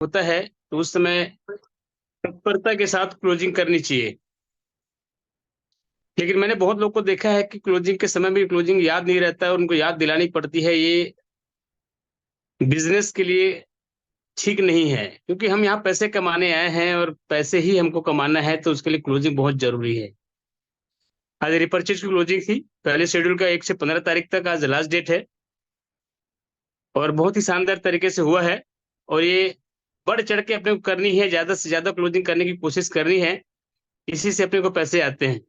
होता है तो उस समय तत्परता के साथ क्लोजिंग करनी चाहिए। लेकिन मैंने बहुत लोग को देखा है कि क्लोजिंग के समय भी क्लोजिंग याद नहीं रहता है और उनको याद दिलानी पड़ती है। ये बिजनेस के लिए ठीक नहीं है, क्योंकि हम यहाँ पैसे कमाने आए हैं और पैसे ही हमको कमाना है, तो उसके लिए क्लोजिंग बहुत जरूरी है। आज रिपर्चेज की क्लोजिंग थी, पहले शेड्यूल का 1 से 15 तारीख तक आज लास्ट डेट है और बहुत ही शानदार तरीके से हुआ है। और ये बढ़ चढ़ के अपने को करनी है, ज्यादा से ज्यादा क्लोजिंग करने की कोशिश करनी है, इसी से अपने को पैसे आते हैं।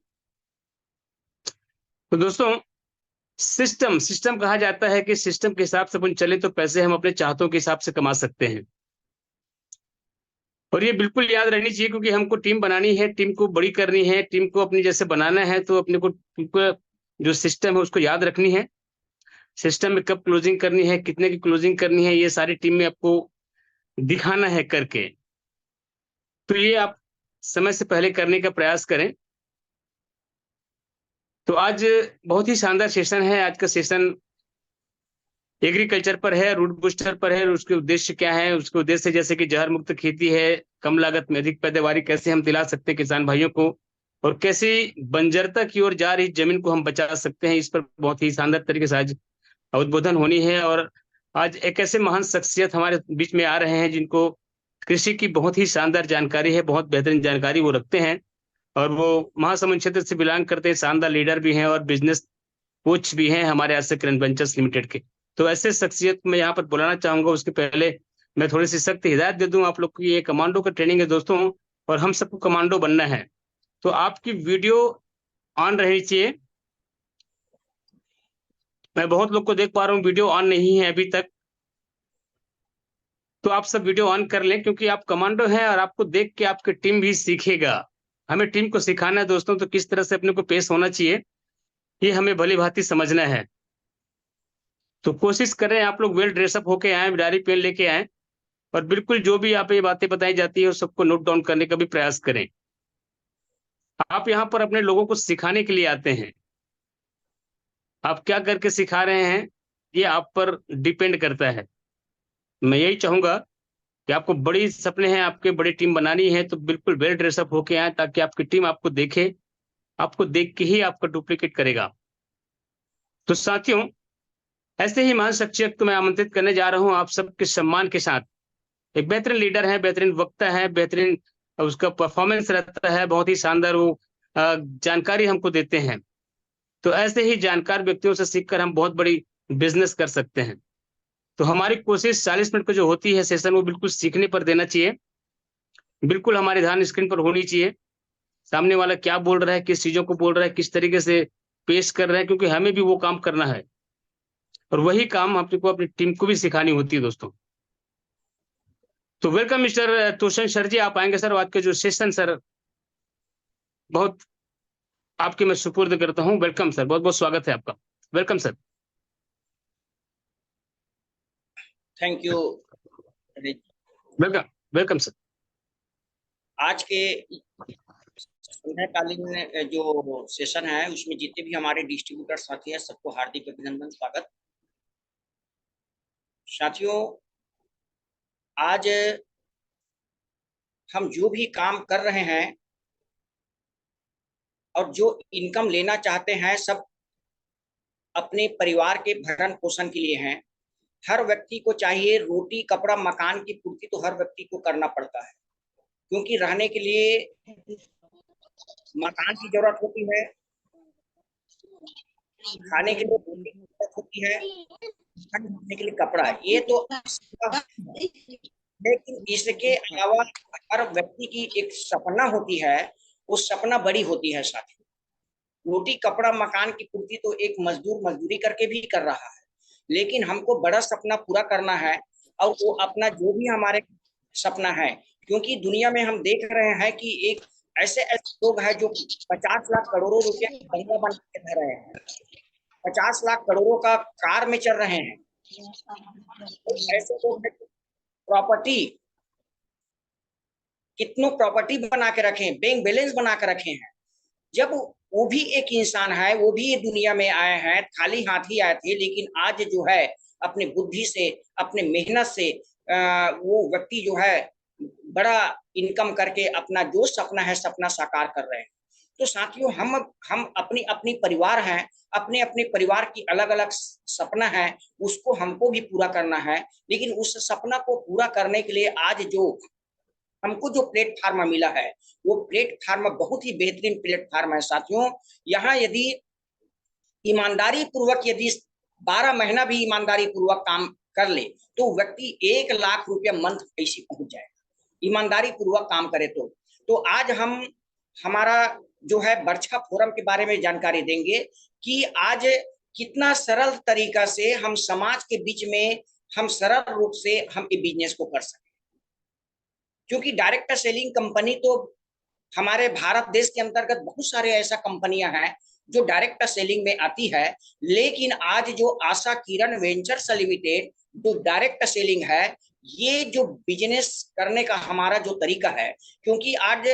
तो दोस्तों, सिस्टम सिस्टम कहा जाता है कि सिस्टम के हिसाब से अपन चले तो पैसे हम अपने चाहतों के हिसाब से कमा सकते हैं। और ये बिल्कुल याद रहनी चाहिए, क्योंकि हमको टीम बनानी है, टीम को बड़ी करनी है, टीम को अपनी जैसे बनाना है, तो अपने को जो सिस्टम है उसको याद रखनी है। सिस्टम में कब क्लोजिंग करनी है, कितने की क्लोजिंग करनी है, ये सारी टीम में आपको दिखाना है करके। तो ये आप समय से पहले करने का प्रयास करें। तो आज बहुत ही शानदार सेशन है। आज का सेशन एग्रीकल्चर पर है, रूट बूस्टर पर है। उसके उद्देश्य क्या है? उसके उद्देश्य जैसे कि जहर मुक्त खेती है, कम लागत में अधिक पैदावारी कैसे हम दिला सकते हैं किसान भाइयों को, और कैसे बंजरता की ओर जा रही जमीन को हम बचा सकते हैं, इस पर बहुत ही शानदार तरीके से आज उद्बोधन होनी है। और आज एक ऐसे महान शख्सियत हमारे बीच में आ रहे हैं जिनको कृषि की बहुत ही शानदार जानकारी है, बहुत बेहतरीन जानकारी वो रखते हैं, और वो महासमुंद क्षेत्र से बिलोंग करते हैं, शानदार लीडर भी हैं और बिजनेस कोच भी हैं हमारे आज से किरण वेंचर्स लिमिटेड के। तो ऐसे शख्सियत मैं यहाँ पर बुलाना चाहूंगा। उसके पहले मैं थोड़ी सी सख्त हिदायत दे दूं आप लोग की। ये कमांडो का ट्रेनिंग है दोस्तों, और हम सबको कमांडो बनना है। तो आपकी वीडियो ऑन रहनी चाहिए। मैं बहुत लोग को देख पा रहा हूँ वीडियो ऑन नहीं है अभी तक, तो आप सब वीडियो ऑन कर लें, क्योंकि आप कमांडो हैं और आपको देख के आपकी टीम भी सीखेगा। हमें टीम को सिखाना है दोस्तों, तो किस तरह से अपने को पेश होना चाहिए ये हमें भली भांति समझना है। तो कोशिश करें आप लोग वेल ड्रेसअप होके आए, डायरी पेन लेके आए, और बिल्कुल जो भी आप ये बातें बताई जाती है उस सबको नोट डाउन करने का भी प्रयास करें। आप यहाँ पर अपने लोगों को सिखाने के लिए आते हैं। आप क्या करके सिखा रहे हैं ये आप पर डिपेंड करता है। मैं यही चाहूंगा कि आपको बड़ी सपने हैं, आपके बड़ी टीम बनानी है, तो बिल्कुल वेल ड्रेसअप होके आए, ताकि आपकी टीम आपको देखे, आपको देख के ही आपका डुप्लीकेट करेगा। तो साथियों, ऐसे ही महान शख्सियत को मैं आमंत्रित करने जा रहा हूं आप सबके सम्मान के साथ। एक बेहतरीन लीडर है, बेहतरीन वक्ता है, बेहतरीन उसका परफॉर्मेंस रहता है, बहुत ही शानदार वो जानकारी हमको देते हैं। तो ऐसे ही जानकार व्यक्तियों से सीखकर हम बहुत बड़ी बिजनेस कर सकते हैं। तो हमारी कोशिश 40 मिनट का जो होती है सेशन, वो बिल्कुल सीखने पर देना चाहिए। बिल्कुल हमारी ध्यान स्क्रीन पर होनी चाहिए, सामने वाला क्या बोल रहा है, किस चीजों को बोल रहा है, किस तरीके से पेश कर रहा है, क्योंकि हमें भी वो काम करना है और वही काम अपने को अपनी टीम को भी सिखानी होती है दोस्तों। तो वेलकम मिस्टर तोशन सर जी, आप आएंगे सर? आज का जो सेशन सर बहुत आपके मैं सुपुर्द करता हूँ। वेलकम सर, बहुत बहुत स्वागत है आपका। Welcome sir. Thank you. Welcome welcome sir. आज के संध्याकालीन जो सेशन है उसमें जितने भी हमारे डिस्ट्रीब्यूटर साथी हैं सबको हार्दिक अभिनंदन, स्वागत। साथियों, आज हम जो भी काम कर रहे हैं और जो इनकम लेना चाहते हैं, सब अपने परिवार के भरण पोषण के लिए हैं। हर व्यक्ति को चाहिए रोटी कपड़ा मकान की पूर्ति, तो हर व्यक्ति को करना पड़ता है, क्योंकि रहने के लिए मकान की जरूरत होती है, खाने के लिए रोटी की जरूरत होती है, ढकने के लिए कपड़ा। ये तो लेकिन इसके अलावा हर व्यक्ति की एक सपना होती है, वो सपना बड़ी होती है साथी। रोटी कपड़ा मकान की पूर्ति तो एक मजदूर मजदूरी करके भी कर रहा है, लेकिन हमको बड़ा सपना पूरा करना है। और वो अपना जो भी हमारे सपना है, क्योंकि दुनिया में हम देख रहे हैं कि एक ऐसे ऐसे लोग हैं जो 50 लाख करोड़ों रुपए का बंगला बना के रह रहे हैं, 50 लाख करोड़ों का कार में चल रहे हैं। ऐसे लोग प्रॉपर्टी, कितनों प्रॉपर्टी बना के रखे हैं, बैंक बैलेंस बना के रखे हैं। जब वो भी एक इंसान है, वो भी ये दुनिया में आए हैं, खाली हाथ ही आए थे, लेकिन आज जो है अपने बुद्धि से, अपने मेहनत से वो व्यक्ति जो है बड़ा इनकम करके अपना जो सपना है सपना साकार कर रहे हैं। तो साथियों, हम अपनी अपनी परिवार हैं, अपने अपने परिवार की अलग अलग सपना है, उसको हमको भी पूरा करना है। लेकिन उस सपना को पूरा करने के लिए आज जो हमको जो प्लेटफार्म मिला है, वो प्लेटफार्म बहुत ही बेहतरीन प्लेटफार्म है साथियों। यहाँ यदि ईमानदारी पूर्वक यदि 12 महीना भी ईमानदारी पूर्वक काम कर ले तो व्यक्ति 1 लाख रुपया मंथ ऐसी पहुंच जाएगा, ईमानदारी पूर्वक काम करे तो आज हम हमारा जो है बर्छा फोरम के बारे में जानकारी देंगे कि आज कितना सरल तरीका से हम समाज के बीच में हम सरल रूप से हम ये बिजनेस को कर सकें। क्योंकि डायरेक्ट सेलिंग कंपनी तो हमारे भारत देश के अंतर्गत बहुत सारे ऐसा कंपनियां हैं जो डायरेक्ट सेलिंग में आती है, लेकिन आज जो आशा किरण वेंचर्स लिमिटेड जो डायरेक्ट सेलिंग है, ये जो बिजनेस करने का हमारा जो तरीका है, क्योंकि आज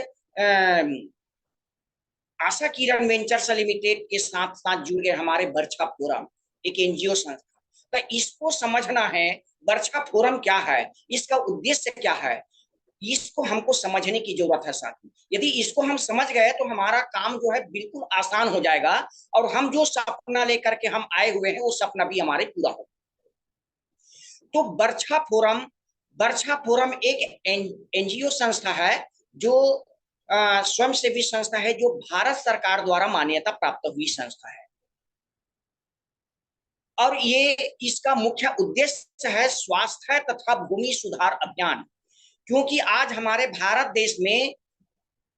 आशा किरण वेंचर्स लिमिटेड के साथ साथ जुड़ गए हमारे बर्छा फोरम, एक एनजीओ संस्था। तो इसको समझना है बर्छा फोरम क्या है, इसका उद्देश्य क्या है, इसको हमको समझने की जरूरत है साथी। यदि इसको हम समझ गए तो हमारा काम जो है बिल्कुल आसान हो जाएगा और हम जो सपना लेकर के हम आए हुए हैं वो सपना भी हमारे पूरा हो। तो बर्छा फोरम एक एनजीओ संस्था है जो स्वयंसेवी संस्था है, जो भारत सरकार द्वारा मान्यता प्राप्त हुई संस्था है। और ये इसका मुख्य उद्देश्य है स्वास्थ्य तथा भूमि सुधार अभियान। क्योंकि आज हमारे भारत देश में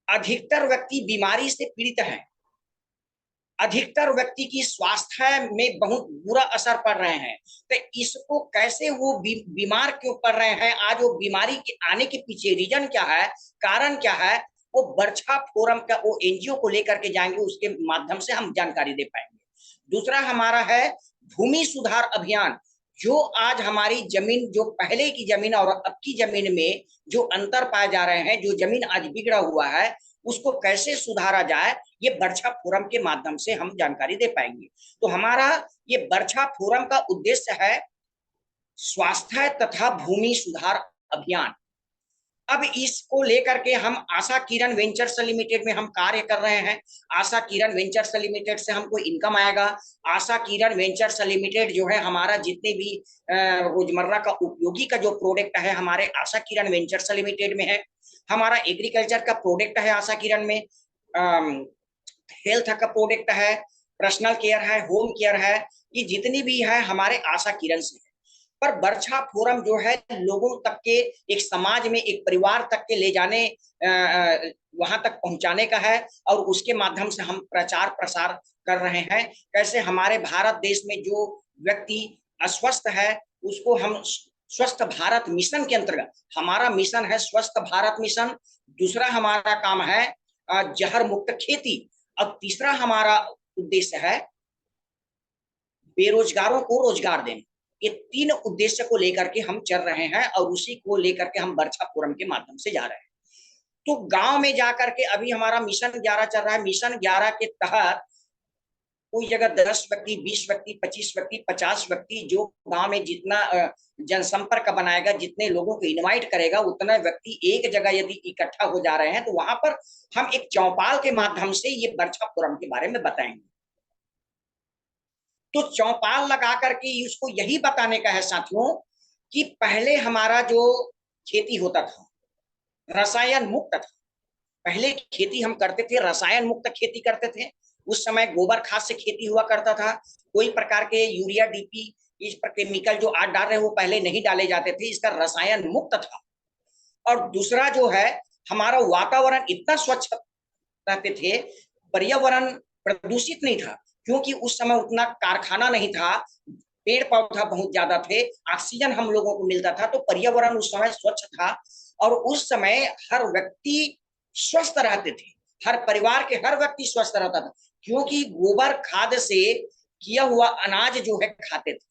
अधिकतर व्यक्ति बीमारी से पीड़ित हैं, अधिकतर व्यक्ति की स्वास्थ्य में बहुत बुरा असर पड़ रहे हैं। तो इसको कैसे वो बीमार क्यों पड़ रहे हैं, आज वो बीमारी के आने के पीछे रीजन क्या है, कारण क्या है, वो बर्छा फोरम का वो एनजीओ को लेकर के जाएंगे, उसके माध्यम से हम जानकारी दे पाएंगे। दूसरा हमारा है भूमि सुधार अभियान। जो आज हमारी जमीन, जो पहले की जमीन और अब की जमीन में जो अंतर पाए जा रहे हैं, जो जमीन आज बिगड़ा हुआ है, उसको कैसे सुधारा जाए, ये बर्छा फोरम के माध्यम से हम जानकारी दे पाएंगे। तो हमारा ये बर्छा फोरम का उद्देश्य है स्वास्थ्य तथा भूमि सुधार अभियान। अब इसको लेकर के हम आशा किरण वेंचर्स लिमिटेड में हम कार्य कर रहे हैं। आशा किरण वेंचर्स लिमिटेड से हमको इनकम आएगा। आशा किरण वेंचर्स लिमिटेड जो है हमारा जितने भी रोजमर्रा का उपयोगी का जो प्रोडक्ट है हमारे आशा किरण वेंचर्स लिमिटेड में है। हमारा एग्रीकल्चर का प्रोडक्ट है आशा किरण में, हेल्थ का प्रोडक्ट है, पर्सनल केयर है, होम केयर है, ये जितनी भी है हमारे आशा किरण से है। पर बर्छा फोरम जो है लोगों तक के, एक समाज में एक परिवार तक के ले जाने, वहां तक पहुंचाने का है और उसके माध्यम से हम प्रचार प्रसार कर रहे हैं। कैसे हमारे भारत देश में जो व्यक्ति अस्वस्थ है उसको हम स्वस्थ भारत मिशन के अंतर्गत, हमारा मिशन है स्वस्थ भारत मिशन। दूसरा हमारा काम है जहर मुक्त खेती और तीसरा हमारा उद्देश्य है बेरोजगारों को रोजगार देना। ये 3 उद्देश्य को लेकर के हम चल रहे हैं और उसी को लेकर के हम बर्छा फोरम के माध्यम से जा रहे हैं। तो गांव में जाकर के अभी हमारा मिशन 11 चल रहा है। मिशन 11 के तहत कोई जगह 10 व्यक्ति, 20 व्यक्ति, 25 व्यक्ति, 50 व्यक्ति, जो गांव में जितना जनसंपर्क बनाएगा, जितने लोगों को इनवाइट करेगा, उतना व्यक्ति एक जगह यदि इकट्ठा हो जा रहे हैं तो वहां पर हम एक चौपाल के माध्यम से ये बर्छा फोरम के बारे में बताएंगे। तो चौपाल लगा करके उसको यही बताने का है साथियों कि पहले हमारा जो खेती होता था रसायन मुक्त था। पहले खेती हम करते थे, रसायन मुक्त खेती करते थे। उस समय गोबर खाद से खेती हुआ करता था। कोई प्रकार के यूरिया, डीपी, इस पर केमिकल जो आज डाल रहे हैं वो पहले नहीं डाले जाते थे, इसका रसायन मुक्त था। और दूसरा जो है हमारा वातावरण इतना स्वच्छ रहते थे, पर्यावरण प्रदूषित नहीं था, क्योंकि उस समय उतना कारखाना नहीं था, पेड़ पौधा बहुत ज्यादा थे, ऑक्सीजन हम लोगों को मिलता था, तो पर्यावरण उस समय स्वच्छ था। और उस समय हर व्यक्ति स्वस्थ रहते थे, हर परिवार के हर व्यक्ति स्वस्थ रहता था, क्योंकि गोबर खाद से किया हुआ अनाज जो है खाते थे।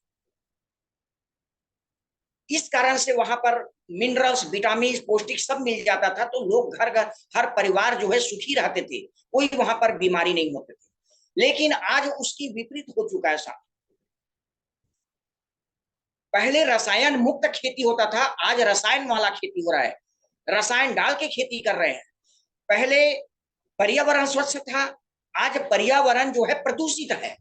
इस कारण से वहां पर मिनरल्स, विटामिन, पौष्टिक सब मिल जाता था। तो लोग घर घर, हर परिवार जो है सुखी रहते थे, कोई वहां पर बीमारी नहीं होते थे। लेकिन आज उसकी विपरीत हो चुका है साहब। पहले रसायन मुक्त खेती होता था, आज रसायन वाला खेती हो रहा है, रसायन डाल के खेती कर रहे हैं। पहले पर्यावरण स्वच्छ था, आज पर्यावरण जो है प्रदूषित है।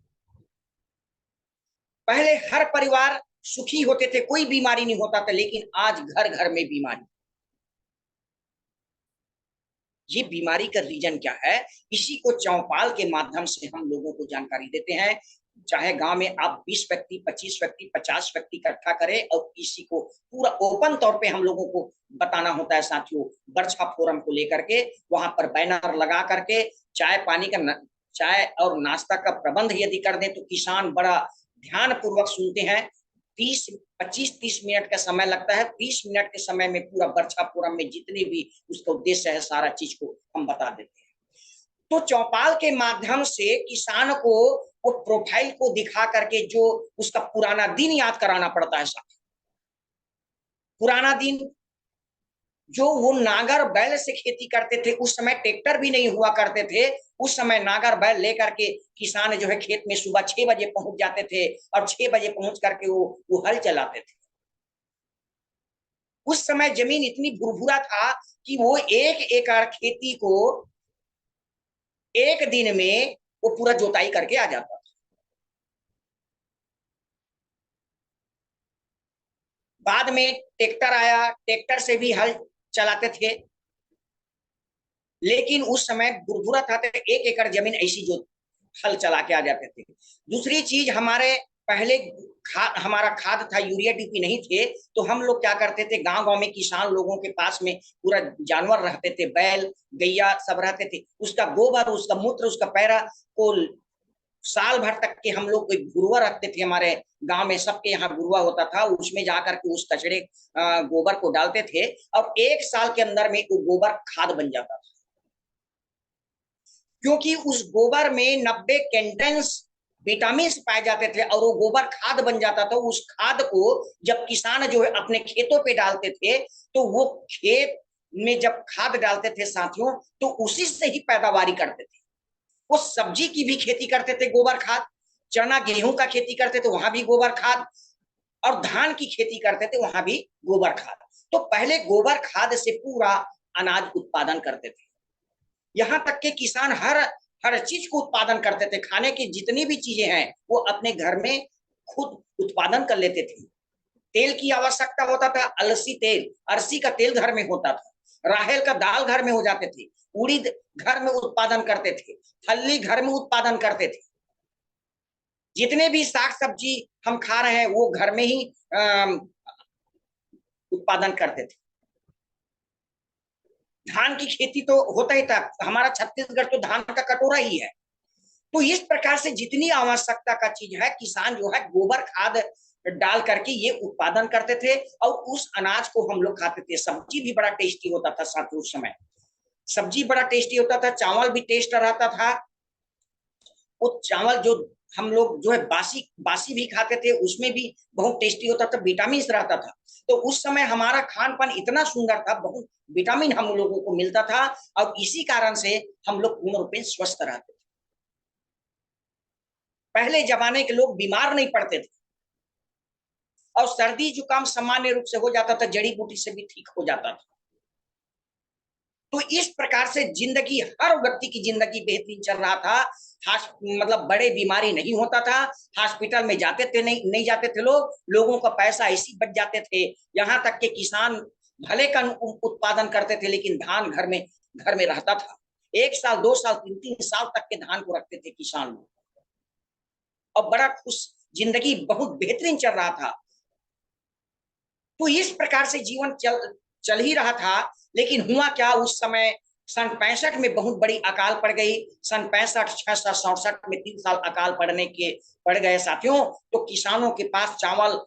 पहले हर परिवार सुखी होते थे, कोई बीमारी नहीं होता था, लेकिन आज घर घर में बीमारी। ये बीमारी का रीजन क्या है, इसी को चौपाल के माध्यम से हम लोगों को जानकारी देते हैं। चाहे गांव में आप 20 व्यक्ति, 25 व्यक्ति, 50 व्यक्ति इकट्ठा करें और इसी को पूरा ओपन तौर पे हम लोगों को बताना होता है साथियों। बरछा फोरम को लेकर के वहां पर बैनर लगा करके चाय पानी का चाय और नाश्ता का प्रबंध यदि कर दें तो किसान बड़ा ध्यान पूर्वक सुनते हैं। 25-30 मिनट का समय लगता है, 30 मिनट के समय में पूरा बरछा फोरम में जितने भी उसका उद्देश्य है सारा चीज को हम बता देते हैं। तो चौपाल के माध्यम से किसान को वो प्रोफाइल को दिखा करके जो उसका पुराना दिन याद कराना पड़ता है साथ। पुराना दिन जो वो नागर बैल से खेती करते थे, उस समय ट्रैक्टर भी नहीं हुआ करते थे, उस समय नागर बैल लेकर के किसान जो है खेत में सुबह 6 बजे पहुंच जाते थे और 6 बजे पहुंच करके वो हल चलाते थे। उस समय जमीन इतनी भुरभुरा था कि वो 1 एकड़ खेती को एक दिन में वो पूरा जोताई करके आ जाता था। बाद में ट्रैक्टर आया, ट्रैक्टर से भी हल चलाते थे, लेकिन उस समय भुरभुरा था तो 1 एकड़ जमीन ऐसी जो हल चला के आ जाते थे। दूसरी चीज, हमारे पहले हमारा खाद था, यूरिया डीपी नहीं थे, तो हम लोग क्या करते थे, गांव गांव में किसान लोगों के पास में पूरा जानवर रहते थे, बैल गैया सब रहते थे, उसका गोबर, उसका मूत्र, उसका पैरा को साल भर तक के हम लोग कोई गुरुआ रखते थे। हमारे गांव में सबके यहाँ गुरुआ होता था, उसमें जाकर के उस कचड़े गोबर को डालते थे और 1 साल के अंदर में वो गोबर खाद बन जाता था, क्योंकि उस गोबर में 90 कैंटेंस विटामिन पाए जाते थे और वो गोबर खाद बन जाता था। उस खाद को जब किसान जो है अपने खेतों पे डालते थे तो वो खेत में जब खाद डालते थे साथियों, तो उसी से ही पैदावारी करते थे। वो सब्जी की भी खेती करते थे गोबर खाद, चना गेहूं का खेती करते थे वहां भी गोबर खाद, और धान की खेती करते थे वहां भी गोबर खाद। तो पहले गोबर खाद से पूरा अनाज उत्पादन करते थे, यहां तक के किसान हर चीज को उत्पादन करते थे। खाने की जितनी भी चीजें हैं वो अपने घर में खुद उत्पादन कर लेते थे। तेल की आवश्यकता होता था, अलसी तेल, अरसी का तेल घर में होता था, राहेल का दाल घर में हो जाते थे, उड़ीद घर में उत्पादन करते थे, फल्ली घर में उत्पादन करते थे। जितने भी साग सब्जी हम खा रहे हैं वो घर में ही उत्पादन करते थे। धान की खेती तो होता ही था, हमारा छत्तीसगढ़ तो धान का कटोरा ही है। तो इस प्रकार से जितनी आवश्यकता का चीज है किसान जो है गोबर खाद डाल करके ये उत्पादन करते थे और उस अनाज को हम लोग खाते थे। सब्जी भी बड़ा टेस्टी होता था साथ, उस समय सब्जी बड़ा टेस्टी होता था, चावल भी टेस्ट रहता था। वो चावल जो हम लोग जो है बासी बासी भी खाते थे, उसमें भी बहुत टेस्टी होता था, विटामिन रहता था। तो उस समय हमारा खान पान इतना सुंदर था, बहुत विटामिन हम लोगों को मिलता था और इसी कारण से हम लोग पूर्ण रूप में स्वस्थ रहते थे। पहले जमाने के लोग बीमार नहीं पड़ते थे और सर्दी जुकाम सामान्य रूप से हो जाता था, जड़ी बूटी से भी ठीक हो जाता था। तो इस प्रकार से जिंदगी, हर व्यक्ति की जिंदगी बेहतरीन चल रहा था। मतलब बड़े बीमारी नहीं होता था, हॉस्पिटल में जाते थे नहीं जाते थे लोग, लोगों का पैसा ऐसी बच जाते थे। यहाँ तक के किसान भले का उत्पादन करते थे लेकिन धान घर में रहता था। 1 साल 2 साल 3 साल तक के धान को रखते थे किसान लोग और बड़ा खुश, जिंदगी बहुत बेहतरीन चल रहा था। तो इस प्रकार से जीवन चल ही रहा था। लेकिन हुआ क्या, उस समय सन 65 में बहुत बड़ी अकाल पड़ गई। सन 65, 66, 67 में 3 साल अकाल पड़ गए साथियों। तो किसानों के पास चावल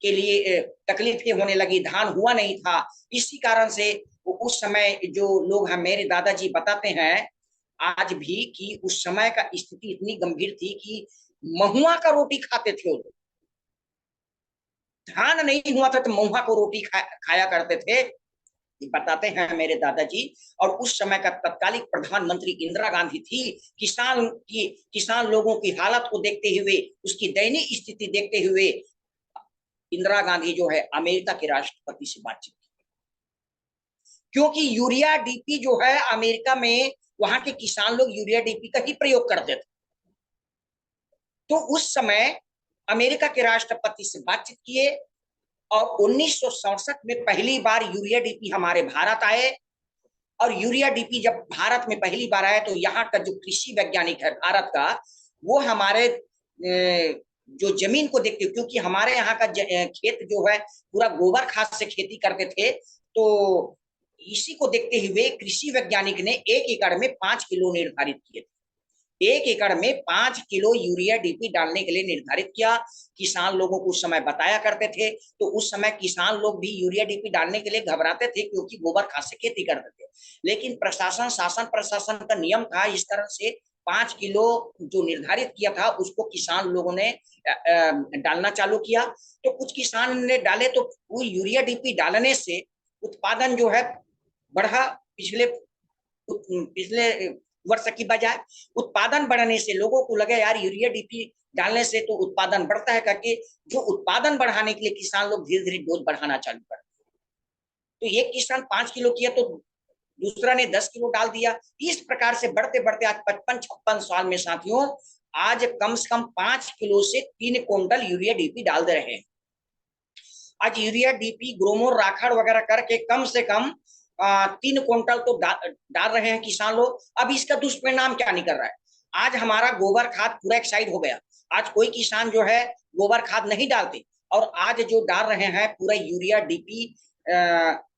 के लिए तकलीफें होने लगी, धान हुआ नहीं था। इसी कारण से उस समय जो लोग हैं, मेरे दादाजी बताते हैं आज भी कि उस समय का स्थिति इतनी गंभीर थी कि महुआ का रोटी खाते थे लोग। धान नहीं हुआ था तो महुआ को रोटी खाया करते थे, बताते हैं मेरे दादाजी। और उस समय का तत्कालीन प्रधानमंत्री इंदिरा गांधी थी। किसान लोगों की हालत को देखते हुए, उसकी दयनीय स्थिति देखते हुए इंदिरा गांधी जो है अमेरिका के राष्ट्रपति से बातचीत की, क्योंकि यूरिया डीपी जो है अमेरिका में वहां के किसान लोग यूरिया डीपी का ही प्रयोग करते थे। तो उस समय अमेरिका के राष्ट्रपति से बातचीत किए और 1967 में पहली बार यूरिया डीपी हमारे भारत आए। और यूरिया डीपी जब भारत में पहली बार आया तो यहाँ का जो कृषि वैज्ञानिक है भारत का, वो हमारे जो जमीन को देखते, क्योंकि हमारे यहाँ का खेत जो है पूरा गोबर खाद से खेती करते थे, तो इसी को देखते हुए कृषि वैज्ञानिक ने 1 एकड़ में 5 किलो निर्धारित किए थे। 1 एकड़ में 5 किलो यूरिया डीपी डालने के लिए निर्धारित किया। किसान लोगों को उस समय बताया करते थे, तो उस समय किसान लोग भी यूरिया डीपी डालने के लिए घबराते थे, क्योंकि गोबर खाद से खेती करते थे। लेकिन शासन प्रशासन का नियम था, इस तरह से 5 किलो जो निर्धारित किया था उसको किसान लोगों ने डालना चालू किया। तो कुछ किसान ने डाले, तो वो यूरिया डीपी डालने से उत्पादन जो है बढ़ा। पिछले वर्ष की बजाय उत्पादन बढ़ने से लोगों को लगा यार यूरिया डीपी डालने से तो उत्पादन बढ़ता है, करके जो उत्पादन बढ़ाने के लिए किसान लोग धीरे धीरे डोज बढ़ाना चालू कर। तो एक किसान 5 किलो किया तो दूसरा ने 10 किलो डाल दिया। इस प्रकार से बढ़ते बढ़ते आज 55-56 साल में साथियों, आज कम से कम 5 किलो से 3 क्विंटल यूरिया डीपी डाल दे रहे हैं। आज यूरिया डीपी ग्रोमोर राखड़ वगैरह करके कम से कम 3 क्विंटल तो डाल रहे हैं किसान लोग। अब इसका दुष्परिणाम क्या निकल रहा है? आज हमारा गोबर खाद पूरा एक साइड हो गया। आज कोई किसान जो है गोबर खाद नहीं डालते, और आज जो डाल रहे हैं पूरा यूरिया डीपी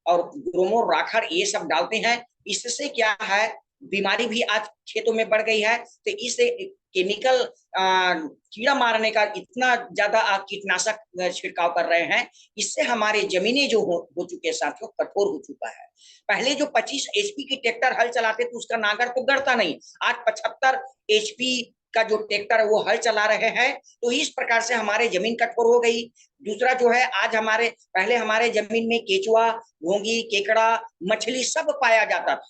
और ग्रोमोर राखड़ ये सब डालते हैं। इससे क्या है, बीमारी भी आज खेतों में बढ़ गई है। तो इससे केमिकल कीड़ा मारने का इतना ज्यादा कीटनाशक छिड़काव कर रहे हैं, इससे हमारे जमीनें जो हो चुके हैं साथियों, कठोर हो चुका है। पहले जो 25 HP की ट्रैक्टर हल चलाते थे उसका नागर तो गड़ता नहीं, आज 75 HP का जो ट्रैक्टर है वो हल चला रहे हैं। तो इस प्रकार से हमारे जमीन कठोर हो गई। दूसरा जो है, आज पहले हमारे जमीन में केचुआ, घोंगी, केकड़ा, मछली सब पाया जाता था,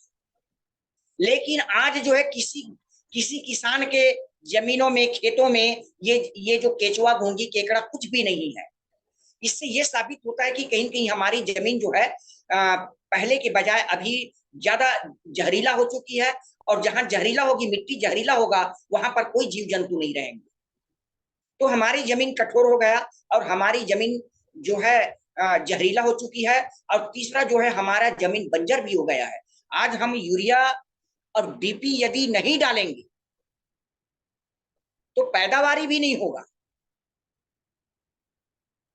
लेकिन आज जो है किसी किसान के जमीनों में, खेतों में ये जो केचुआ, घोंगी, केकड़ा कुछ भी नहीं है। इससे ये साबित होता है कि कहीं कहीं हमारी जमीन जो है पहले के बजाय अभी ज्यादा जहरीला हो चुकी है, और जहां जहरीला होगी, मिट्टी जहरीला होगा, वहां पर कोई जीव जंतु नहीं रहेंगे। तो हमारी जमीन कठोर हो गया और हमारी जमीन जो है जहरीला हो चुकी है। और तीसरा जो है, हमारा जमीन बंजर भी हो गया है। आज हम यूरिया और डीपी यदि नहीं डालेंगे तो पैदावारी भी नहीं होगा।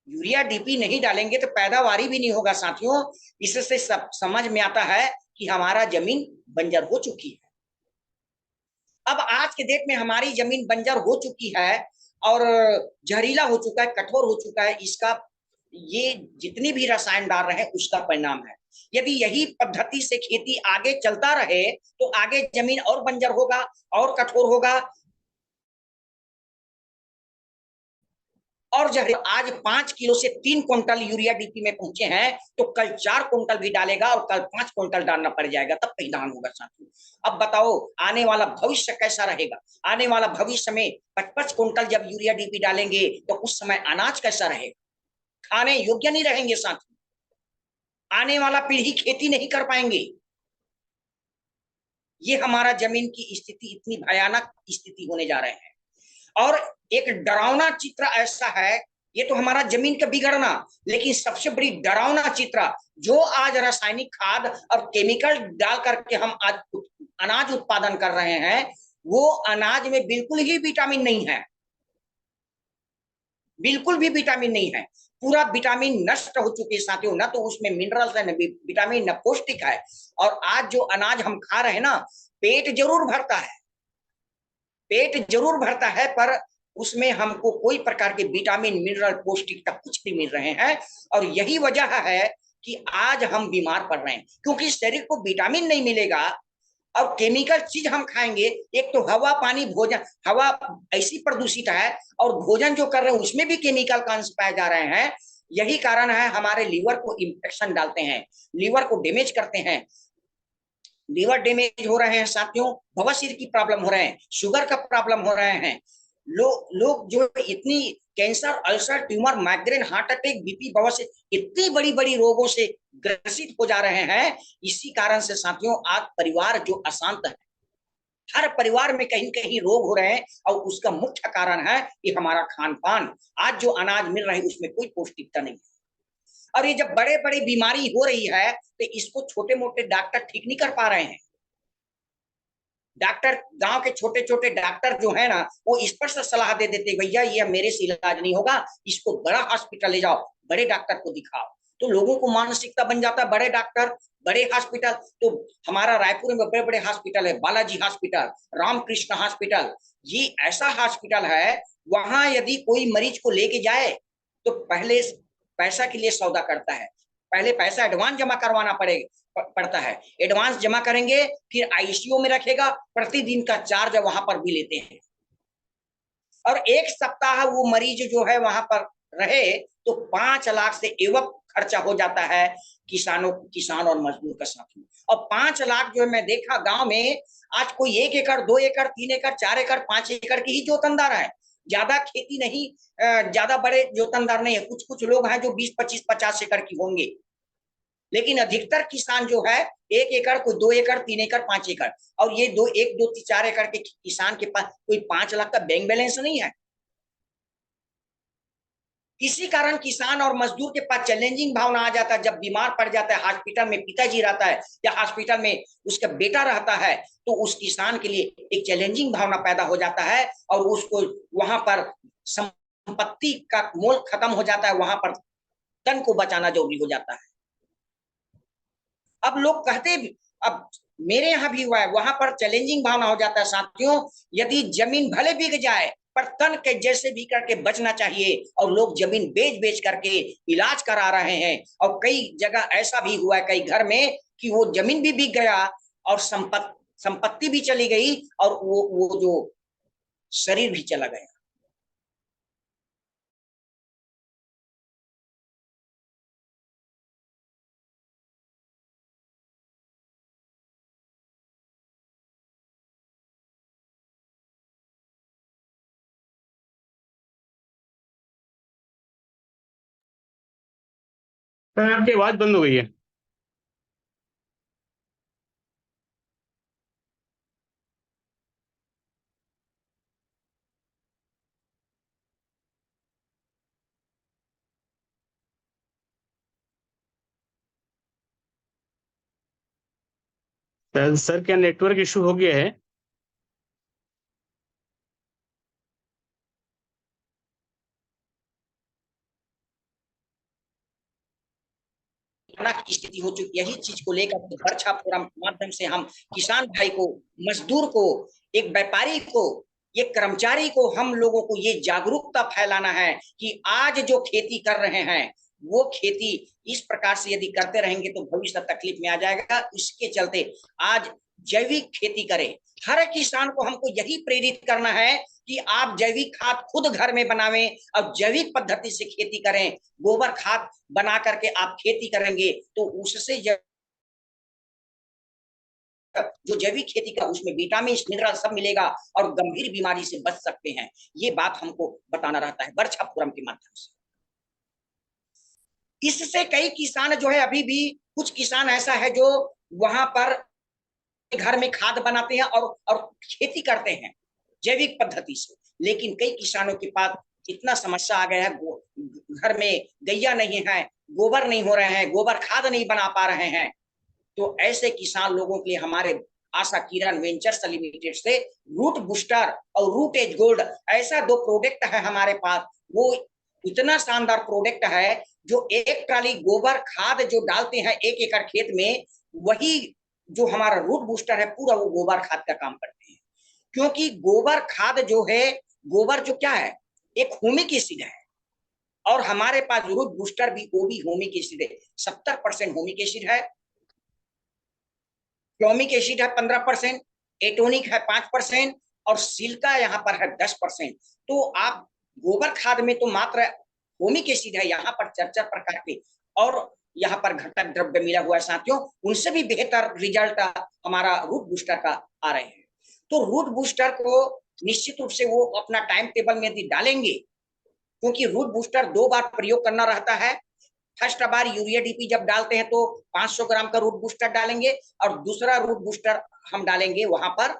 यूरिया डीपी नहीं डालेंगे तो पैदावारी भी नहीं होगा साथियों। इससे सब समझ में आता है कि हमारा जमीन बंजर हो चुकी है। अब आज के डेट में हमारी जमीन बंजर हो चुकी है और जहरीला हो चुका है, कठोर हो चुका है। इसका ये जितनी भी रसायन डाल रहे हैं उसका परिणाम है। यदि यही पद्धति से खेती आगे चलता रहे तो आगे जमीन और बंजर होगा और कठोर होगा। और जब आज 5 किलो से 3 क्विंटल यूरिया डीपी में पहुंचे हैं, तो कल 4 क्विंटल भी डालेगा और कल 5 क्विंटल डालना पड़ जाएगा, तब कहीं धान होगा साथियों। अब बताओ आने वाला भविष्य कैसा रहेगा? आने वाला भविष्य में 55 क्विंटल जब यूरिया डीपी डालेंगे तो उस समय अनाज कैसा रहेगा? खाने योग्य नहीं रहेंगे साथियों। आने वाला पीढ़ी खेती नहीं कर पाएंगे। ये हमारा जमीन की स्थिति, इतनी भयानक स्थिति होने जा रहे हैं। और एक डरावना चित्र ऐसा है, ये तो हमारा जमीन का बिगड़ना, लेकिन सबसे बड़ी डरावना चित्र जो आज रासायनिक खाद और केमिकल डाल करके हम आज अनाज उत्पादन कर रहे हैं, वो अनाज में बिल्कुल ही विटामिन नहीं है, बिल्कुल भी विटामिन नहीं है। पूरा विटामिन नष्ट हो चुके हैं साथियों। न तो उसमें मिनरल्स है, न विटामिन, न पौष्टिक है। और आज जो अनाज हम खा रहे हैं ना, पेट जरूर भरता है, पेट जरूर भरता है, पर उसमें हमको कोई प्रकार के विटामिन, मिनरल, पौष्टिकता कुछ नहीं मिल रहे हैं। और यही वजह है कि आज हम बीमार पड़ रहे हैं, क्योंकि शरीर को विटामिन नहीं मिलेगा और केमिकल चीज हम खाएंगे। एक तो हवा, पानी, भोजन, हवा ऐसी प्रदूषित है और भोजन जो कर रहे हैं उसमें भी केमिकल का अंश पाए जा रहे हैं। यही कारण है हमारे लीवर को इंफेक्शन डालते हैं, लीवर को डैमेज करते हैं। लीवर डैमेज हो रहे हैं साथियों, बवासीर की प्रॉब्लम हो रहे हैं, शुगर का प्रॉब्लम हो रहे हैं, लोग जो इतनी cancer, ulcer, tumour, migraine, heart attack, BP, बवासीर, इतनी बड़ी बड़ी रोगों से ग्रसित हो जा रहे हैं। इसी कारण से साथियों आज परिवार जो अशांत है, हर परिवार में कहीं कहीं रोग हो रहे हैं और उसका मुख्य कारण है कि हमारा खान पान। आज जो अनाज मिल रहा है उसमें कोई पौष्टिकता नहीं है। और ये जब बड़े बड़े बीमारी हो रही है तो इसको छोटे मोटे डॉक्टर ठीक नहीं कर पा रहे हैं। डॉक्टर, गांव के छोटे छोटे डॉक्टर जो है ना, वो इस पर से सलाह दे देते, भैया ये मेरे से इलाज नहीं होगा, इसको बड़ा हॉस्पिटल ले जाओ, बड़े डॉक्टर को दिखाओ। तो लोगों को मानसिकता बन जाता है बड़े डॉक्टर, बड़े हॉस्पिटल। तो हमारा रायपुर में बड़े बड़े हॉस्पिटल है, बालाजी हॉस्पिटल, रामकृष्ण हॉस्पिटल, ये ऐसा हॉस्पिटल है, वहां यदि कोई मरीज को लेके जाए तो पहले पैसा के लिए सौदा करता है, पहले पैसा एडवांस जमा करवाना पड़ता है, एडवांस जमा करेंगे, फिर आईसीयू में रखेगा, प्रतिदिन का चार्ज वहां पर भी लेते हैं। और एक सप्ताह वो मरीज जो है वहां पर रहे तो 5 लाख से एवं खर्चा हो जाता है किसान और मजदूर का साथ में। और 5 लाख जो है, मैं देखा गांव में आज कोई 1 एकड़, 2 एकड़, 3 एकड़, 4 एकड़, 5 एकड़ की ही जोतनदार है, ज्यादा खेती नहीं, ज्यादा बड़े जोतनदार नहीं है। कुछ कुछ लोग हैं जो 20, 25, 50 एकड़ की होंगे, लेकिन अधिकतर किसान जो है 1 एकड़, कोई 2 एकड़, 3 एकड़, 5 एकड़। और ये 2, 4 एकड़ के किसान के पास कोई 5 लाख का बैंक बैलेंस नहीं है। इसी कारण किसान और मजदूर के पास चैलेंजिंग भावना आ जाता है। जब बीमार पड़ जाता है, हॉस्पिटल में पिताजी रहता है या हॉस्पिटल में उसका बेटा रहता है, तो उस किसान के लिए एक चैलेंजिंग भावना पैदा हो जाता है और उसको वहां पर संपत्ति का मोल खत्म हो जाता है, वहां पर तन को बचाना जरूरी हो जाता है। अब लोग कहते भी, अब मेरे यहाँ भी हुआ है, वहां पर चैलेंजिंग भावना हो जाता है साथियों, यदि जमीन भले बिक जाए पर तन के जैसे भी करके बचना चाहिए। और लोग जमीन बेच बेच करके इलाज करा रहे हैं। और कई जगह ऐसा भी हुआ है, कई घर में, कि वो जमीन भी बिक गया और संपत्ति भी चली गई और वो जो शरीर भी चला गया। सर आपकी आवाज बंद हो गई है। सर क्या नेटवर्क इशू हो गया है? की स्थिति हो चुकी, यही चीज को लेकर वर्षा फोरम के माध्यम से हम किसान भाई को, मजदूर को, एक व्यापारी को, एक कर्मचारी को, हम लोगों को ये जागरूकता फैलाना है कि आज जो खेती कर रहे हैं वो खेती इस प्रकार से यदि करते रहेंगे तो भविष्य तकलीफ में आ जाएगा। इसके चलते आज जैविक खेती करें। हर किसान को हमको यही प्रेरित करना है कि आप जैविक खाद खुद घर में बनावें और जैविक पद्धति से खेती करें। गोबर खाद बना करके आप खेती करेंगे तो उससे जो जैविक खेती का, उसमें विटामिन मिनरल सब मिलेगा और गंभीर बीमारी से बच सकते हैं। ये बात हमको बताना रहता है वर्षा फोरम के माध्यम से। इससे कई किसान जो है, अभी भी कुछ किसान ऐसा है जो वहां पर घर में खाद बनाते हैं और खेती करते हैं जैविक पद्धति से। लेकिन कई किसानों के पास इतना समस्या आ गया है, घर में गैया नहीं है, गोबर नहीं हो रहे हैं, गोबर खाद नहीं बना पा रहे हैं। तो ऐसे किसान लोगों के लिए हमारे आशा किरण वेंचर्स लिमिटेड से रूट बूस्टर और रूट एज गोल्ड, ऐसा 2 प्रोडक्ट है हमारे पास। वो इतना शानदार प्रोडक्ट है जो 1 ट्राली गोबर खाद जो डालते हैं 1 एकड़ खेत में, वही जो हमारा रूट बूस्टर है पूरा वो गोबर खाद का काम करते हैं। क्योंकि गोबर खाद जो है, गोबर जो क्या है, एक ह्यूमिक एसिड है। और हमारे पास रूट बूस्टर भी, वो भी ह्यूमिक एसिड है, 70% ह्यूमिक एसिड है, फ्लोमिक एसिड है 15%, एटोनिक है 5% और सिल्का यहाँ पर है 10%। तो आप गोबर खाद में तो मात्र ह्यूमिक एसिड है, यहाँ पर 4 प्रकार के और यहाँ पर घटक द्रव्य मिला हुआ है साथियों। उनसे भी बेहतर रिजल्ट हमारा रूट बूस्टर का आ रहे हैं। तो रूट बूस्टर को निश्चित रूप से वो अपना टाइम टेबल में यदि डालेंगे, क्योंकि रूट बूस्टर 2 बार प्रयोग करना रहता है। फर्स्ट बार यूरिया डीपी जब डालते हैं तो 500 ग्राम का रूट बूस्टर डालेंगे, और दूसरा रूट बूस्टर हम डालेंगे वहां पर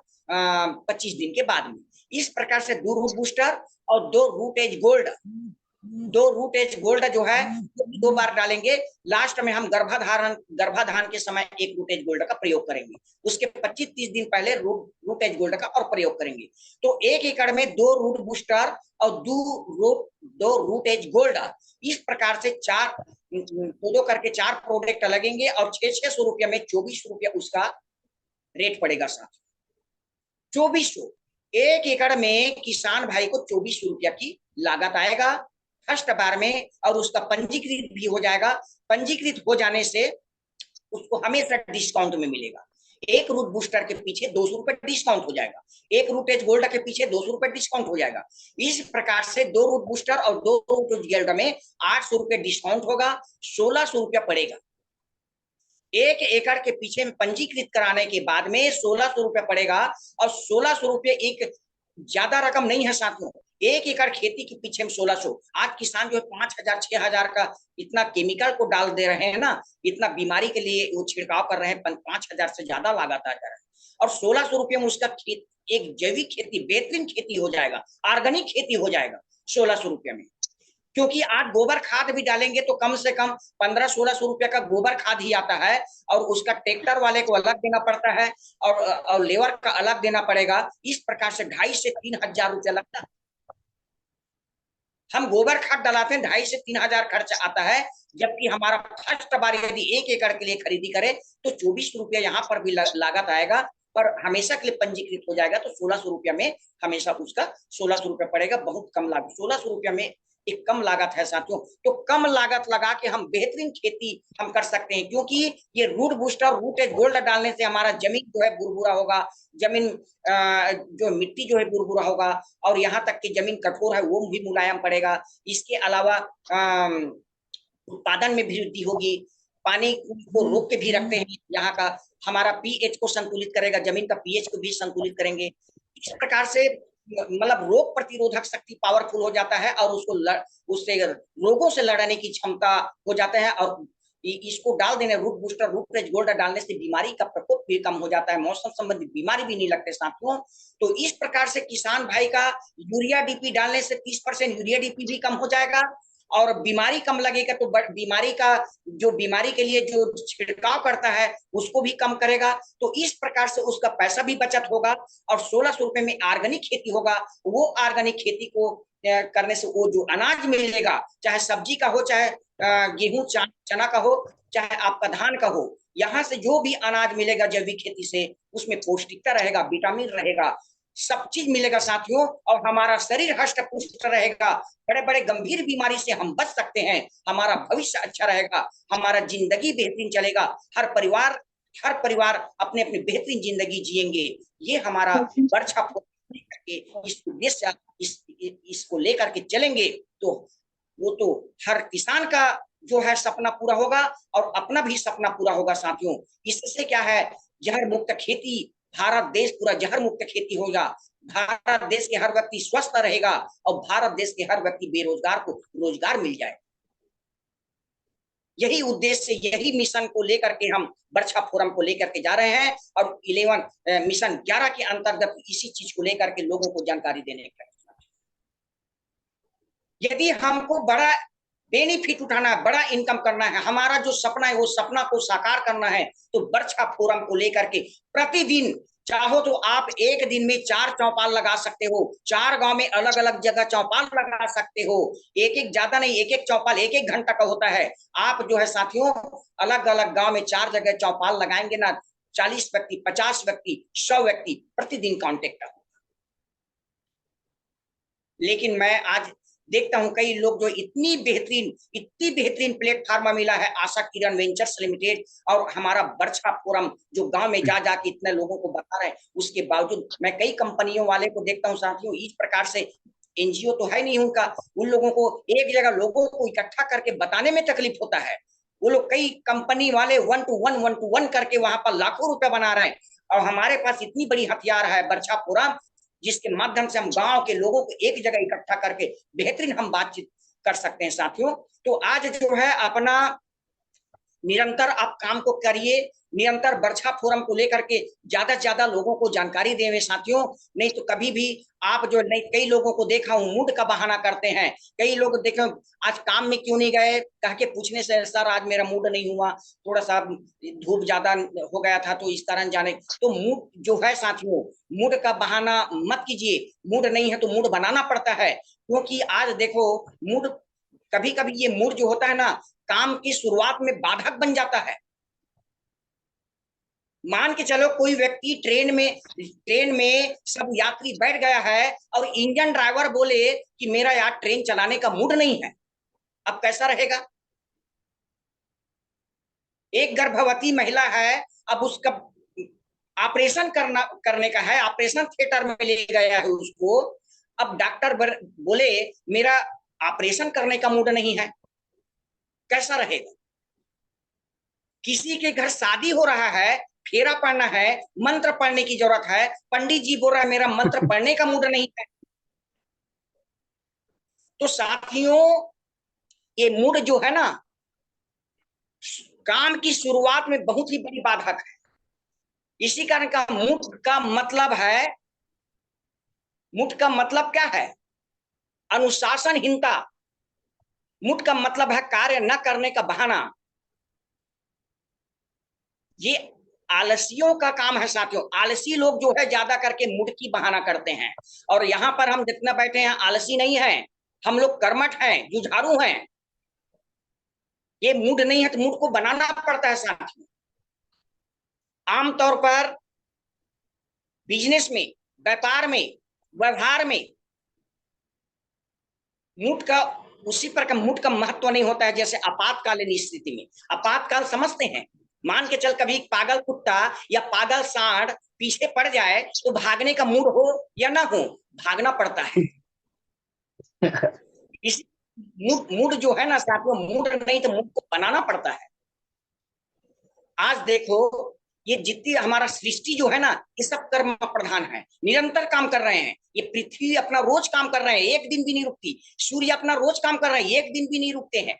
25 दिन के बाद में। इस प्रकार से 2 रूट बूस्टर और 2 root age gold, 2 root age gold जो है 2 बार डालेंगे। लास्ट में हम गर्भाधान के समय 1 रूट एज गोल्ड का प्रयोग करेंगे। उसके 25-30 दिन पहले रूट एज गोल्ड का और प्रयोग करेंगे। तो 1 एकड़ में 2 रूट बूस्टर और 2 रूट एज गोल्ड, इस प्रकार से 2 करके 4 प्रोडक्ट लगेंगे, और 600 रुपया में 24 रुपया उसका रेट पड़ेगा साथ। 2400, 1 एकड़ में किसान भाई को 2400 रुपया की लागत आएगा फर्स्ट बार में, और उसका पंजीकृत भी हो जाएगा। पंजीकृत हो जाने से उसको हमेशा डिस्काउंट में मिलेगा। 1 रूट बूस्टर के पीछे 200 रुपए डिस्काउंट हो जाएगा, 1 रूट एज गोल्ड के पीछे 200 रुपए डिस्काउंट हो जाएगा। इस प्रकार से 2 रूट बूस्टर और 2 रूट एज गोल्ड में 800 रुपए डिस्काउंट होगा, 1600 रुपया पड़ेगा। 1 एकड़ के पीछे पंजीकृत कराने के बाद में 1600 रुपया पड़ेगा, और 1600 रुपये एक ज्यादा रकम नहीं है साथियों। 1 एकड़ खेती के पीछे में 1600। आज किसान जो है 5000 6000 का इतना केमिकल को डाल दे रहे हैं ना, इतना बीमारी के लिए वो छिड़काव कर रहे हैं, 5000 से ज्यादा लागत आ जा रहा है, और 1600 रुपये में उसका खेत एक जैविक खेती, बेहतरीन खेती हो जाएगा, ऑर्गेनिक खेती हो जाएगा 1600 रुपये में। क्योंकि आज गोबर खाद भी डालेंगे तो कम से कम 1500-1600 रुपया का गोबर खाद ही आता है, और उसका ट्रैक्टर वाले को अलग देना पड़ता है, और लेबर का अलग देना पड़ेगा। इस प्रकार से 2500 से 3000 रुपया लगता है। हम गोबर खाद डलाते हैं, 2500 से 3000 खर्च आता है, जबकि हमारा फर्स्ट बार यदि 1 एकड़ के लिए खरीदी करें तो 24 रुपया यहाँ पर भी लागत आएगा, पर हमेशा के लिए पंजीकृत हो जाएगा तो 1600 रुपया में हमेशा उसका 1600 रुपया पड़ेगा। बहुत कम लागत, 1600 रुपया में एक कम लागत है साथियों। तो कम लागत लगा के हम बेहतरीन खेती हम कर सकते हैं, क्योंकि ये root booster, root age gold डालने से हमारा जमीन जो है बुरबुरा होगा, जमीन जो मिट्टी जो है बुरबुरा होगा, और यहाँ तक कि जमीन कठोर है वो भी मुलायम पड़ेगा। इसके अलावा उत्पादन में भी वृद्धि होगी, पानी को रोक के भी रखते हैं, यहाँ का हमारा पीएच को संतुलित करेगा, जमीन का पीएच को भी संतुलित करेंगे। इस प्रकार से मतलब रोग प्रतिरोधक शक्ति पावरफुल हो जाता है, और उससे रोगों से लड़ने की क्षमता हो जाता है। और इसको डाल देने, root booster, root age gold डालने से बीमारी का प्रकोप भी कम हो जाता है, मौसम संबंधी बीमारी भी नहीं लगते साथियों। तो इस प्रकार से किसान भाई का यूरिया डीपी डालने से 30% यूरिया डीपी भी कम हो जाएगा, और बीमारी कम लगेगा तो बीमारी का जो बीमारी के लिए जो छिड़काव करता है उसको भी कम करेगा। तो इस प्रकार से उसका पैसा भी बचत होगा, और 1600 रुपए में ऑर्गेनिक खेती होगा। वो ऑर्गेनिक खेती को करने से वो जो अनाज मिलेगा, चाहे सब्जी का हो, चाहे गेहूं चना का हो, चाहे आपका धान का हो, यहाँ से जो भी अनाज मिलेगा जैविक खेती से, उसमें पौष्टिकता रहेगा, विटामिन रहेगा, सब चीज मिलेगा साथियों, और हमारा शरीर हष्ट पुष्ट रहेगा। बड़े बड़े गंभीर बीमारी से हम बच सकते हैं, हमारा भविष्य अच्छा रहेगा, हमारा जिंदगी बेहतरीन चलेगा, हर परिवार अपने अपने बेहतरीन जिंदगी जिएंगे। ये हमारा बरछा इस उद्देश्य इसको लेकर के चलेंगे तो वो तो हर किसान का जो है सपना पूरा होगा, और अपना भी सपना पूरा होगा साथियों। इससे क्या है, जहर मुक्त खेती, भारत देश पूरा जहर मुक्त खेती होगा, भारत देश के हर व्यक्ति स्वस्थ रहेगा, और भारत देश के हर व्यक्ति बेरोजगार को रोजगार मिल जाए। यही उद्देश्य, यही मिशन को लेकर के हम बरछा फोरम को लेकर के जा रहे हैं, और 11 मिशन 11 के अंतर्गत इसी चीज को लेकर के लोगों को जानकारी देने का। यदि हमको बड़ा बेनिफिट उठाना है, बड़ा इनकम करना है, हमारा जो सपना है वो सपना को साकार करना है, तो बरछा फोरम को लेकर के प्रतिदिन चाहो तो आप एक दिन में 4 चौपाल लगा सकते हो, 4 गांव में अलग अलग जगह चौपाल लगा सकते हो। एक ज्यादा नहीं, एक चौपाल 1 घंटा का होता है। आप जो है साथियों अलग अलग गांव में 4 जगह चौपाल लगाएंगे ना, 40 व्यक्ति, 50 व्यक्ति, 100 व्यक्ति प्रतिदिन कांटेक्ट होगा। लेकिन मैं आज देखता हूं कई लोग जो इतनी बेहतरीन प्लेटफॉर्म मिला है, आशा किरण वेंचर्स लिमिटेड और हमारा बरछा फोरम, जो गांव में जा जाके इतने लोगों को बता रहे हैं, उसके बावजूद मैं कई कंपनियों वाले को देखता हूं साथियों, इस प्रकार से एनजीओ तो है नहीं उनका, उन लोगों को एक जगह लोगों को इकट्ठा करके बताने में तकलीफ होता है। वो लोग कई कंपनी वाले 1 to 1 करके वहां पर लाखों रुपए बना रहे हैं, और हमारे पास इतनी बड़ी हथियार है बरछा फोरम, जिसके माध्यम से हम गांव के लोगों को एक जगह इकट्ठा करके बेहतरीन हम बातचीत कर सकते हैं साथियों। तो आज जो है अपना निरंतर आप काम को करिए, निरंतर वर्षा फोरम को लेकर के ज्यादा से ज्यादा लोगों को जानकारी देवे साथियों। नहीं तो कभी भी आप जो नहीं, कई लोगों को देखा हूं मूड का बहाना करते हैं। कई लोग देखे आज काम में क्यों नहीं गए कह के पूछने से, सर आज मेरा मूड नहीं हुआ, थोड़ा सा धूप ज्यादा हो गया था तो इस कारण जाने। तो मूड जो है साथियों, मूड का बहाना मत कीजिए। मूड नहीं है तो मूड बनाना पड़ता है, क्योंकि आज देखो मूड, कभी कभी ये मूड जो होता है ना, काम की शुरुआत में बाधक बन जाता है। मान के चलो कोई व्यक्ति ट्रेन में सब यात्री बैठ गया है और इंजन ड्राइवर बोले कि मेरा यार ट्रेन चलाने का मूड नहीं है, अब कैसा रहेगा? एक गर्भवती महिला है, अब उसका ऑपरेशन करने का है, ऑपरेशन थिएटर में ले गया है उसको। अब डॉक्टर बोले मेरा ऑपरेशन करने का मूड नहीं है, कैसा रहेगा? किसी के घर शादी हो रहा है, फेरा पढ़ना है, मंत्र पढ़ने की जरूरत है, पंडित जी बोल रहा है मेरा मंत्र पढ़ने का मूड नहीं है। तो साथियों ये मूड जो है ना, काम की शुरुआत में बहुत ही बड़ी बाधक है। इसी कारण का मूड का मतलब है, मूड का मतलब क्या है? अनुशासनहीनता। मूड का मतलब है कार्य न करने का बहाना। ये आलसियों का काम है साथियों। आलसी लोग जो है ज्यादा करके मूड की बहाना करते हैं। और यहाँ पर हम जितना बैठे हैं आलसी नहीं है, हम लोग कर्मठ हैं, जुझारू हैं। ये मूड नहीं है तो मूड को बनाना पड़ता है साथियों। आमतौर पर बिजनेस में, व्यापार में, व्यवहार में मूड का उसी प्रकार मूड का महत्व नहीं होता है जैसे आपातकालीन स्थिति में। आपातकाल समझते हैं, मान के चल कभी पागल कुत्ता या पागल सांड पीछे पड़ जाए तो भागने का मूड हो या ना हो, भागना पड़ता है। इस मूड जो है ना साथियों, मूड नहीं तो मूड को बनाना पड़ता है। आज देखो ये जितनी हमारा सृष्टि जो है ना, ये सब कर्म प्रधान है, निरंतर काम कर रहे हैं। ये पृथ्वी अपना रोज काम कर रहे हैं, एक दिन भी नहीं रुकती। सूर्य अपना रोज काम कर रहे हैं, एक दिन भी नहीं रुकते हैं।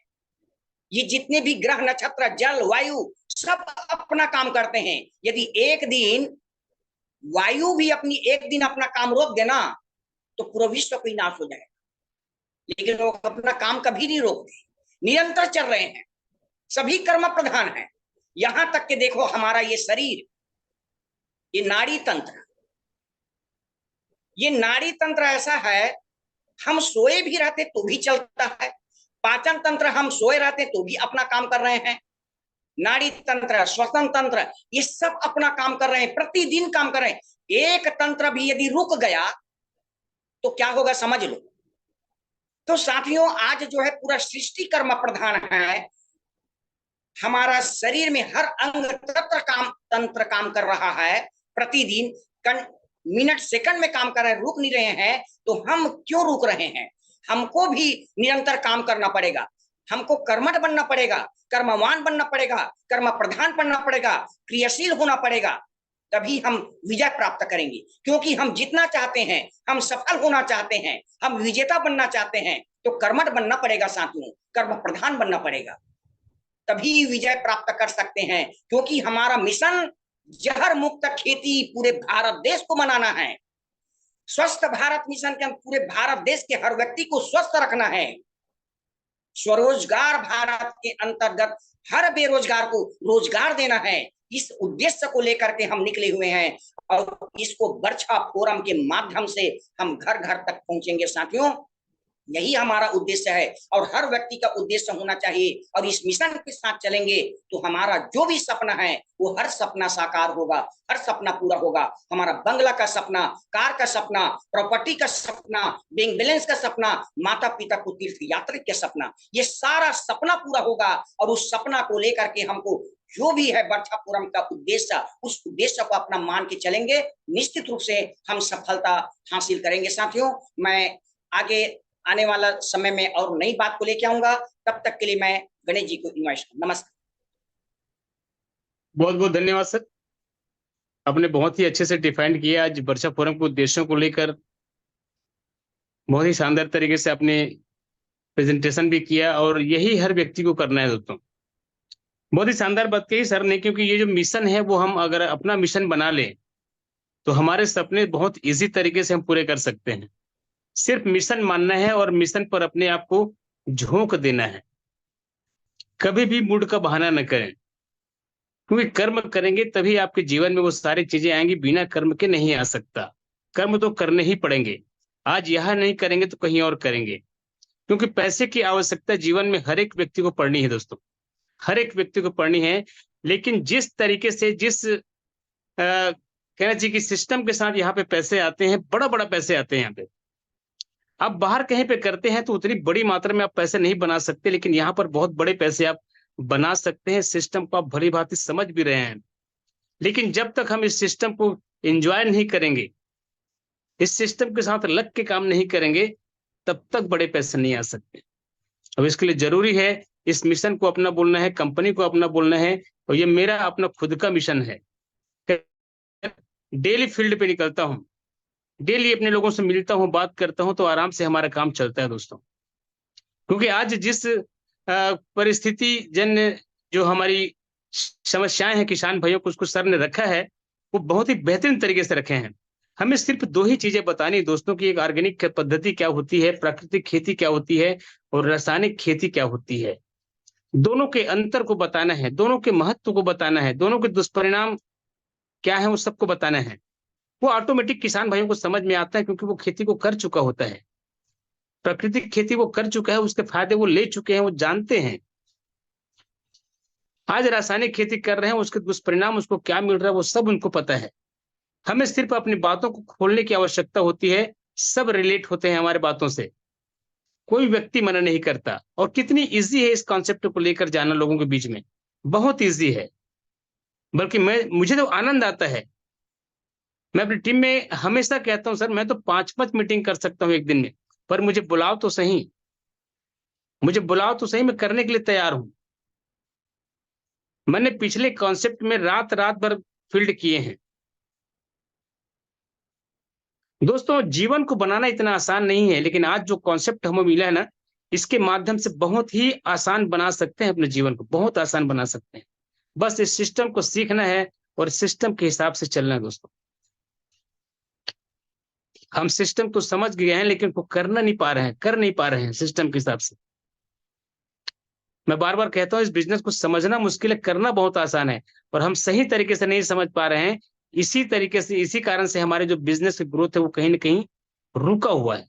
ये जितने भी ग्रह नक्षत्र जल वायु सब अपना काम करते हैं। यदि एक दिन वायु भी अपनी एक दिन अपना काम रोक देना तो पूरा विश्व को नाश हो जाएगा। लेकिन लोग अपना काम कभी नहीं रोकते, निरंतर चल रहे हैं, सभी कर्म प्रधान है। यहां तक कि देखो हमारा ये शरीर, ये नाड़ी तंत्र, ये नाड़ी तंत्र ऐसा है, हम सोए भी रहते तो भी चलता है। पाचन तंत्र हम सोए रहते तो भी अपना काम कर रहे हैं। नाड़ी तंत्र, श्वसन तंत्र, ये सब अपना काम कर रहे हैं, प्रतिदिन काम कर रहे हैं। एक तंत्र भी यदि रुक गया तो क्या होगा समझ लो। तो साथियों आज जो है पूरा सृष्टि कर्म प्रधान है। हमारा शरीर में हर अंग तंत्र काम कर रहा है, प्रतिदिन मिनट सेकंड में काम कर रहे हैं, रुक नहीं रहे हैं। तो हम क्यों रुक रहे हैं? हमको भी निरंतर काम करना पड़ेगा, हमको कर्मठ बनना पड़ेगा, कर्मवान बनना पड़ेगा, कर्म प्रधान बनना पड़ेगा, क्रियाशील होना पड़ेगा, तभी हम विजय प्राप्त करेंगे। क्योंकि हम जितना चाहते हैं, हम सफल होना चाहते हैं, हम विजेता बनना चाहते हैं, तो कर्मठ बनना पड़ेगा साथियों, कर्म प्रधान बनना पड़ेगा, तभी विजय प्राप्त कर सकते हैं। क्योंकि हमारा मिशन जहर मुक्त खेती पूरे भारत देश को बनाना है। स्वस्थ भारत मिशन के पूरे भारत देश के हर व्यक्ति को स्वस्थ रखना है। स्वरोजगार भारत के अंतर्गत हर बेरोजगार को रोजगार देना है। इस उद्देश्य को लेकर के हम निकले हुए हैं और इसको वर्षा फोरम के माध्यम से हम घर घर तक पहुंचेंगे साथियों। यही हमारा उद्देश्य है और हर व्यक्ति का उद्देश्य होना चाहिए। और इस मिशन के साथ चलेंगे तो हमारा जो भी सपना है वो हर सपना साकार होगा, हर सपना पूरा होगा। हमारा बंगला का सपना, कार का सपना, प्रॉपर्टी का सपना, बैंक बैलेंस का सपना, माता पिता को तीर्थ यात्रा का सपना, ये सारा सपना पूरा होगा। और उस सपना को लेकर के हमको जो भी है वर्षा फोरम का उद्देश्य, उस उद्देश्य को अपना मान के चलेंगे, निश्चित रूप से हम सफलता हासिल करेंगे साथियों। मैं आगे आने वाला समय में और नई बात को लेके आऊंगा। तब तक के लिए मैं गणेश जी को इनवाइट, नमस्कार। बहुत बहुत धन्यवाद सर। आपने बहुत ही अच्छे से डिफाइन किया आज वर्षा फोरम के उद्देश्यों को लेकर। बहुत ही शानदार तरीके से आपने प्रेजेंटेशन भी किया, और यही हर व्यक्ति को करना है दोस्तों। बहुत ही शानदार बात कही सर ने, क्योंकि ये जो मिशन है वो हम अगर अपना मिशन बना लें तो हमारे सपने बहुत इजी तरीके से हम पूरे कर सकते हैं। सिर्फ मिशन मानना है और मिशन पर अपने आप को झोंक देना है। कभी भी मूड का बहाना न करें, क्योंकि कर्म करेंगे तभी आपके जीवन में वो सारी चीजें आएंगी। बिना कर्म के नहीं आ सकता। कर्म तो करने ही पड़ेंगे। आज यह नहीं करेंगे तो कहीं और करेंगे, क्योंकि पैसे की आवश्यकता जीवन में हर एक व्यक्ति को पड़नी है दोस्तों, हर एक व्यक्ति को पड़नी है। लेकिन जिस तरीके से जिस कहना चाहिए कि सिस्टम के साथ यहाँ पे पैसे आते हैं, बड़ा बड़ा पैसे आते हैं यहाँ पे। आप बाहर कहीं पे करते हैं तो उतनी बड़ी मात्रा में आप पैसे नहीं बना सकते, लेकिन यहाँ पर बहुत बड़े पैसे आप बना सकते हैं। सिस्टम को आप भली भांति समझ भी रहे हैं, लेकिन जब तक हम इस सिस्टम को एंजॉय नहीं करेंगे, इस सिस्टम के साथ लग के काम नहीं करेंगे, तब तक बड़े पैसे नहीं आ सकते। अब इसके लिए जरूरी है इस मिशन को अपना बोलना है, कंपनी को अपना बोलना है, और ये मेरा अपना खुद का मिशन है। डेली फील्ड पे निकलता हूँ, डेली अपने लोगों से मिलता हूँ, बात करता हूँ, तो आराम से हमारा काम चलता है दोस्तों। क्योंकि आज जिस परिस्थिति जन जो हमारी समस्याएं हैं किसान भाइयों को, उसको सर ने रखा है, वो बहुत ही बेहतरीन तरीके से रखे हैं। हमें सिर्फ दो ही चीजें बतानी दोस्तों की, एक ऑर्गेनिक पद्धति क्या होती है, प्राकृतिक खेती क्या होती है, और रासायनिक खेती क्या होती है। दोनों के अंतर को बताना है, दोनों के महत्व को बताना है, दोनों के दुष्परिणाम क्या है वो सबको बताना है। वो ऑटोमेटिक किसान भाइयों को समझ में आता है, क्योंकि वो खेती को कर चुका होता है, प्राकृतिक खेती वो कर चुका है, उसके फायदे वो ले चुके हैं, वो जानते हैं। आज रासायनिक खेती कर रहे हैं, उसके दुष्परिणाम उसको क्या मिल रहा है वो सब उनको पता है। हमें सिर्फ अपनी बातों को खोलने की आवश्यकता होती है। सब रिलेट होते हैं हमारे बातों से, कोई व्यक्ति मना नहीं करता। और कितनी इजी है इस कॉन्सेप्ट को लेकर जाना लोगों के बीच में, बहुत इजी है। बल्कि मुझे तो आनंद आता है। मैं अपनी टीम में हमेशा कहता हूं सर, मैं तो 5-5 मीटिंग कर सकता हूं एक दिन में, पर मुझे बुलाओ तो सही, मुझे बुलाओ तो सही, मैं करने के लिए तैयार हूं। मैंने पिछले कॉन्सेप्ट में रात रात भर फील्ड किए हैं दोस्तों। जीवन को बनाना इतना आसान नहीं है, लेकिन आज जो कॉन्सेप्ट हमें मिला है ना, इसके माध्यम से बहुत ही आसान बना सकते हैं अपने जीवन को, बहुत आसान बना सकते हैं। बस इस सिस्टम को सीखना है और सिस्टम के हिसाब से चलना है दोस्तों। हम सिस्टम को समझ गए हैं, लेकिन वो करना नहीं पा रहे हैं, कर नहीं पा रहे हैं सिस्टम के हिसाब से। मैं बार बार कहता हूं, इस बिजनेस को समझना मुश्किल है, करना बहुत आसान है, और हम सही तरीके से नहीं समझ पा रहे हैं। इसी तरीके से, इसी कारण से हमारे जो बिजनेस की ग्रोथ है वो कहीं ना कहीं रुका हुआ है।